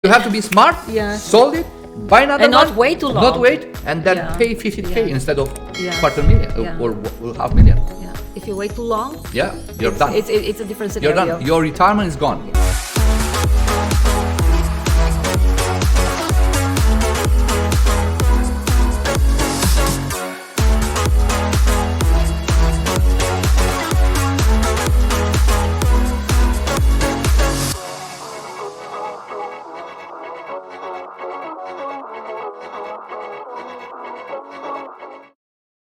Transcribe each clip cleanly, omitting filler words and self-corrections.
You have to be smart, sold it, buy another And one, not wait too long. Not wait, and then pay 50K instead of quarter million or half million. Yeah. If you wait too long, You're done. It's a different scenario. You're done. Your retirement is gone.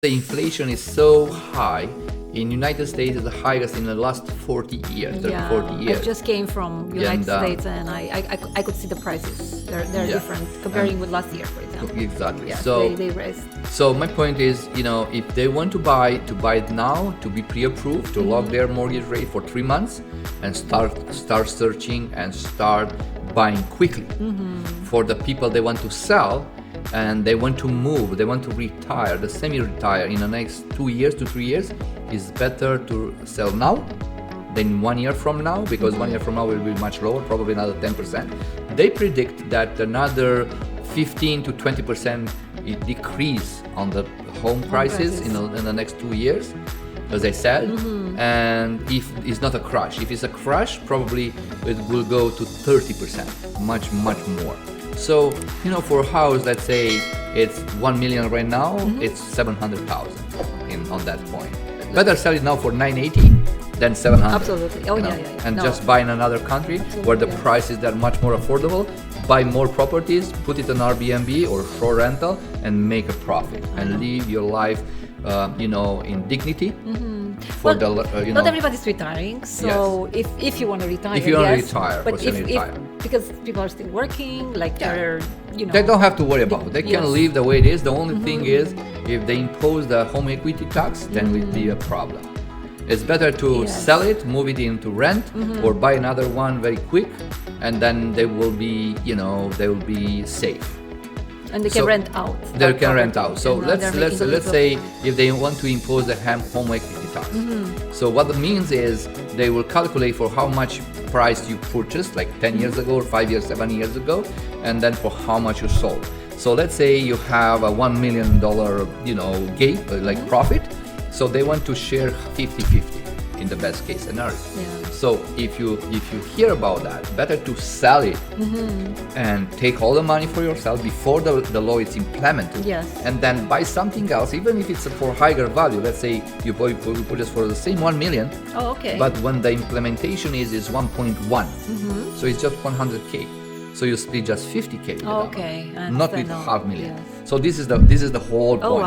The inflation is so high in United States. It's the highest in the last 40 years. 40 years. I just came from United States and I could see the prices. They're different comparing with last year, for example. Exactly. Yeah, so they raised. So my point is, if they want to buy it now, to be pre-approved, to lock their mortgage rate for 3 months, and start searching and start buying quickly. For the people they want to sell, and they want to move, they want to retire, the semi-retire in the next 2 years to 3 years, is better to sell now than 1 year from now, because 1 year from now will be much lower, probably another 10%. They predict that another 15 to 20% decrease on the home prices in the next 2 years, as I said. And if it's not a crash, if it's a crash, probably it will go to 30%, much more. So, for a house, let's say it's 1 million right now, it's 700,000 on that point. Better sell it now for 980 than 700. Absolutely. And just buy in another country where the prices are much more affordable. Buy more properties, put it on Airbnb or short rental, and make a profit and live your life, in dignity. Not everybody's retiring, so if you want to retire, but because people are still working, they don't have to worry about it. They can live the way it is. The only thing is, if they impose the home equity tax, then will be a problem. It's better to sell it, move it into rent, or buy another one very quick, and then they will be safe. And they can rent out. They can rent out. So let's say if they want to impose the home equity tax. So what that means is they will calculate for how much price you purchased, like 10 years ago or 5 years, 7 years ago, and then for how much you sold. So let's say you have a $1 million, gain, profit. So they want to share 50-50 in the best case scenario. So if you hear about that, better to sell it and take all the money for yourself before the law is implemented, and then buy something else, even if it's for higher value. Let's say you purchase for the same 1 million, but when the implementation is 1.1, so it's just 100K. So you split just 50K. Not with half million. So this is the whole point.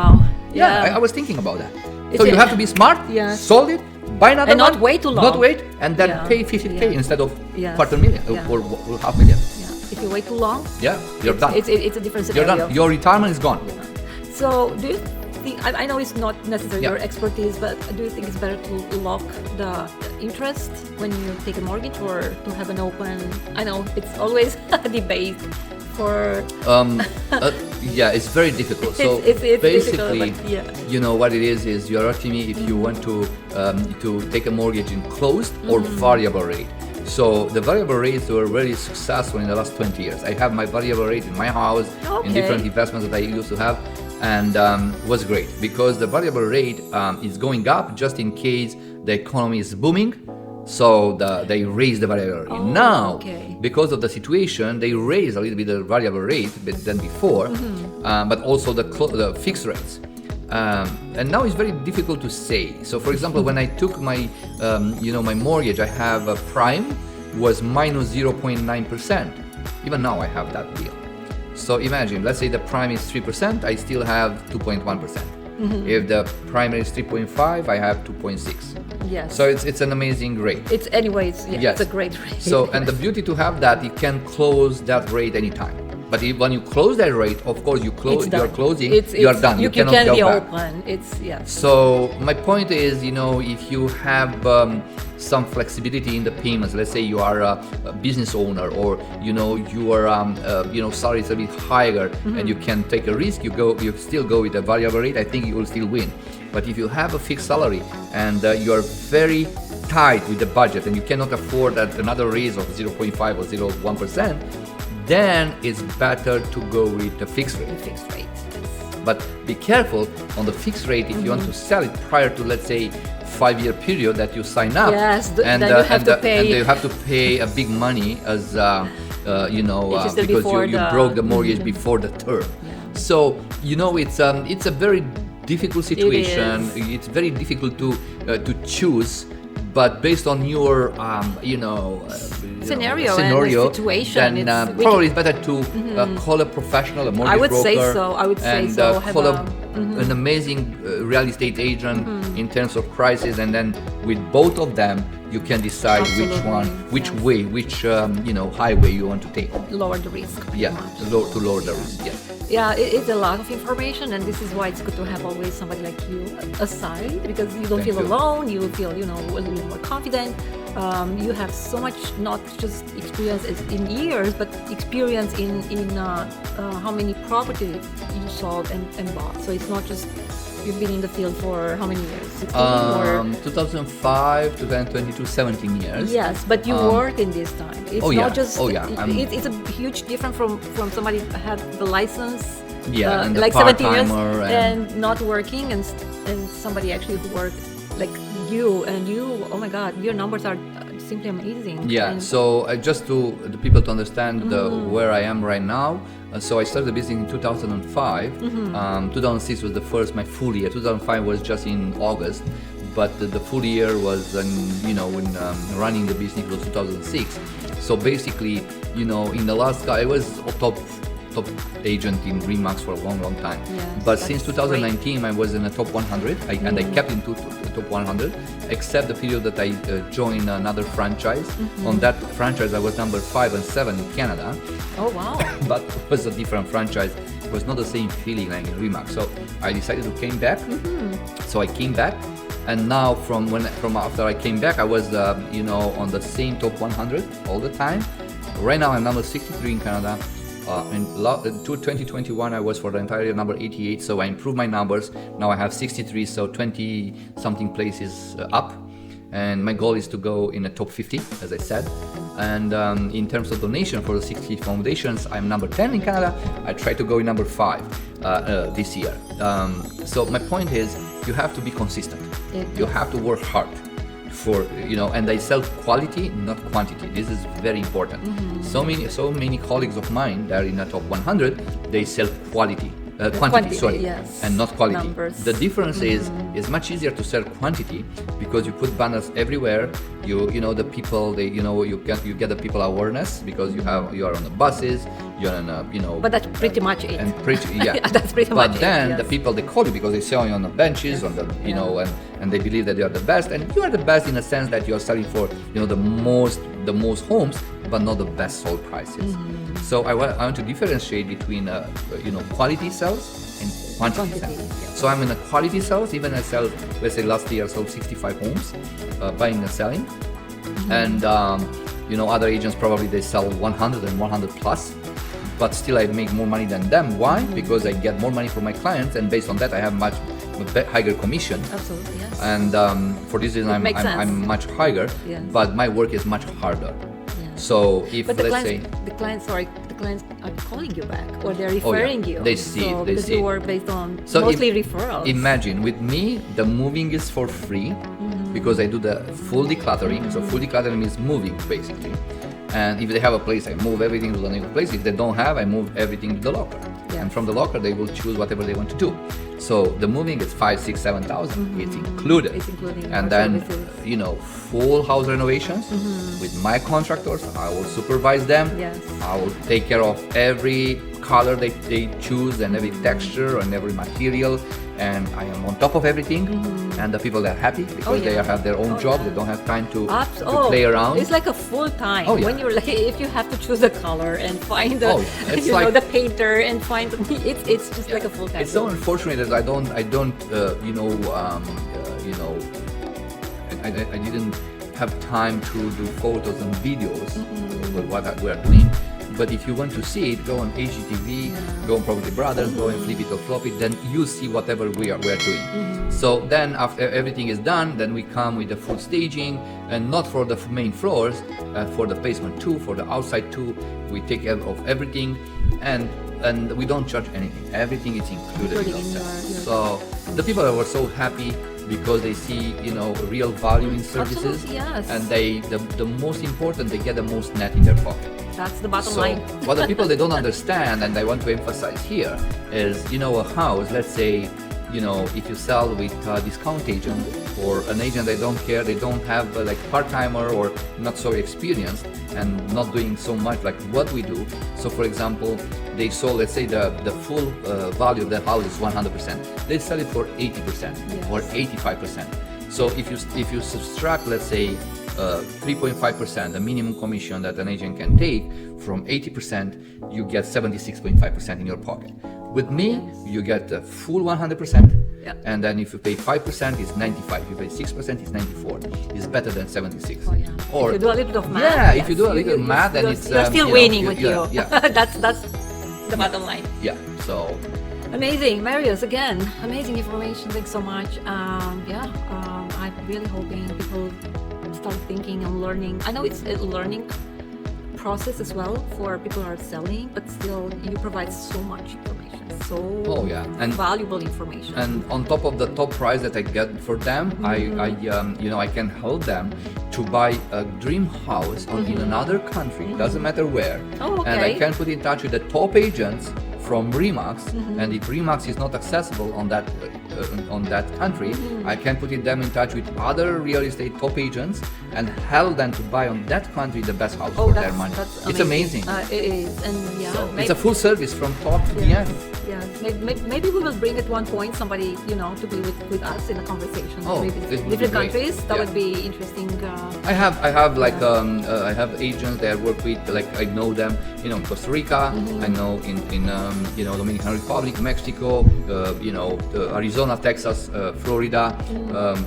I was thinking about that. So you have to be smart, sold it, buy another and one, not wait too long. Not wait, and then pay 50K instead of quarter million or half million. If you wait too long, you're done. It's a different scenario. You're done. Your retirement is gone. So do you think, I know it's not necessarily your expertise, but do you think it's better to lock the interest when you take a mortgage, or to have an open? I know it's always a debate for it's very difficult. So it's basically, difficult, what it is you're asking me if you want to take a mortgage in closed or variable rate. So the variable rates were very successful in the last 20 years. I have my variable rate in my house, in different investments that I used to have, and was great because the variable rate is going up just in case the economy is booming. So they raise the variable rate. Now, because of the situation, they raise a little bit the variable rate than before, but also the fixed rates. And now it's very difficult to say. So, for example, when I took my mortgage, I have a prime was minus 0.9%. Even now, I have that deal. So imagine, let's say the prime is 3%, I still have 2.1%. If the primary is 3.5, I have 2.6. So it's an amazing rate. It's a great rate. So, and the beauty to have that, you can close that rate anytime. But when you close that rate, of course, you're closing, you are done. You cannot be open. So my point is, if you have some flexibility in the payments, let's say you are a business owner, or your salary is a bit higher, and you can take a risk, you still go with a variable rate, I think you will still win. But if you have a fixed salary and you are very tight with the budget and you cannot afford another raise of 0.5 or 0.1%, then it's better to go with the fixed rate. Fixed rate. But be careful on the fixed rate if you want to sell it prior to, let's say, 5-year period that you sign up. Yes, then you have to pay. And you have to pay a big money as because you broke the mortgage before the term. Yeah. So it's a very difficult situation. It's very difficult to choose. But based on your scenario and situation, then probably it's better to call a professional, a mortgage broker. I would say so. Call an amazing real estate agent in terms of prices, and then with both of them, you can decide Absolutely. which way, which highway you want to take. Lower the risk. Yeah, to lower the risk. Yeah. Yeah, it's a lot of information, and this is why it's good to have always somebody like you aside, because you don't feel alone. You feel a little more confident. You have so much, not just experience in years, but experience in how many properties you sold and bought. So it's not just you've been in the field for how many years? 2005, 2022, 17 years. Yes, but you worked in this time. It's not just. It's a huge difference from somebody who had the license. Yeah, and like the 17 years and not working, and somebody actually who worked like you. And you, oh my God, your numbers are simply amazing. Yeah. And so just to the people to understand where I am right now. So I started the business in 2005. 2006 was my full year. 2005 was just in August, but the full year was when running the business was 2006. So basically, in the last I was a top agent in Remax for a long time. Yes, but since 2019, I was in the top 100, and I kept in top 100, except the period that I joined another franchise. On that franchise, I was number 5 and 7 in Canada. Oh wow! But it was a different franchise. It was not the same feeling like in Remax. So I decided to came back. So I came back, and now from after I came back, I was on the same top 100 all the time. Right now I'm number 63 in Canada. In 2021 I was for the entire year number 88, so I improved my numbers. Now I have 63, so 20 something places up, and my goal is to go in the top 50, as I said. And in terms of donation for the 60 foundations, I'm number 10 in Canada. I try to go in number 5 this year. So my point is, you have to be consistent. You have to work hard. And I sell quality, not quantity. This is very important. So many colleagues of mine that are in the top 100, they sell quantity, yes. and not quality. Numbers. The difference is it's much easier to sell quantity because you put banners everywhere. The people you get the people awareness because you are on the buses, you're on But that's pretty much it. And That's pretty much it. But then yes. the people, they call you because they saw you on the benches, on the and they believe that you are the best, and you are the best in a sense that you are selling for the most homes, but not the best sold prices. So I want to differentiate between quality sales and quantity sales. Yes. So I'm in a quality sales. Even I sell, let's say last year I sold 65 homes, buying and selling, and other agents probably they sell 100 and 100 plus. But still I make more money than them. Why? Because I get more money from my clients, and based on that I have much higher commission. Absolutely, yes. And for this reason I'm much higher, yes. But my work is much harder. Yeah. So if but the clients are calling you back, or they're referring you. They see it. Because you work based on mostly referrals. Imagine with me, the moving is for free because I do the full decluttering. So full decluttering means moving basically. And if they have a place, I move everything to the new place. If they don't have, I move everything to the locker. Yeah. And from the locker, they will choose whatever they want to do. So the moving is 5, 6, 7,000. It's included. It's including and then full house renovations with my contractors. I will supervise them. Yes. I will take care of every color they choose and every texture and every material. And I am on top of everything, and the people are happy because they have their own job. They don't have time to play around. It's like a full time. When you're if you have to choose a color and find the the painter and find it's just like a full time. It's so unfortunate that I didn't have time to do photos and videos with what we're doing. But if you want to see it, go on HGTV, go on Property Brothers, go on Flip It or Flop It, then you see whatever we're doing. So then after everything is done, then we come with the full staging, and not for the main floors, for the basement too, for the outside too. We take care of everything, and we don't charge anything. Everything is included in our set. So the people were so happy because they see, real value in services. Absolutely, yes. And the most important, they get the most net in their pocket. That's the bottom So line. what the people they don't understand, and I want to emphasize here, is a house, let's say, if you sell with a discount agent or an agent they don't care, they don't have like part-timer or not so experienced and not doing so much like what we do. So for example, they sold, let's say the full value of the house is 100%. They sell it for 80% or 85%. So if you subtract, let's say, 3.5%, the minimum commission that an agent can take from 80%, you get 76.5% in your pocket. With me, you get the full 100%, and then if you pay 5%, it's 95. If you pay 6%, it's 94. It's better than 76. Oh, yeah. Or if you do a little bit of math, if you do a little math, then it's you're still winning with you. Yeah. that's the bottom line. Yeah. So amazing, Marius. Again, amazing information. Thanks so much. I'm really hoping people start thinking and learning. I know it's a learning process as well for people who are selling, but still you provide so much information, and valuable information. And on top of the top price that I get for them, I can help them to buy a dream house in another country, doesn't matter where. And I can put in touch with the top agents from Remax, and if Remax is not accessible on that country, I can put them in touch with other real estate top agents and help them to buy on that country the best house for their money. It's amazing. It is, and so it's a full service from top to the end. Yeah, maybe we will bring at one point somebody to be with us in a conversation. Different countries. That would be interesting. I have like I have agents that I work with, like I know them, in Costa Rica. I know in Dominican Republic, Mexico, Arizona, Texas, Florida,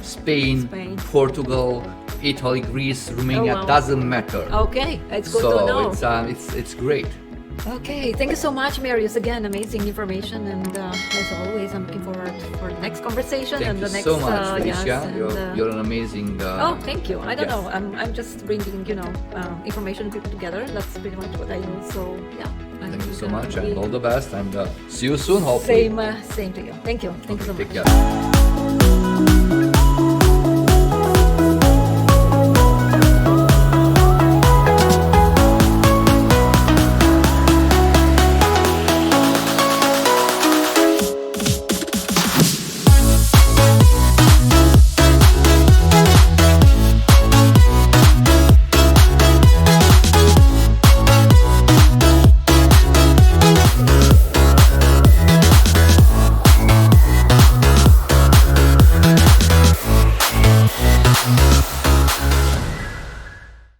Spain, Portugal, Italy, Greece, Romania. Doesn't matter. Okay, it's good to know. So it's great. Okay, thank you so much, Marius. Again, amazing information, and as always, I'm looking forward for the next conversation Thank and the you next. so much, Felicia. Yes, you're an amazing. Thank you. I don't know. I'm just bringing information people together. That's pretty much what I do. So yeah. Thank you so much, and all the best, and see you soon. Hopefully. Same to you. Thank you. Thank you so much. Take care.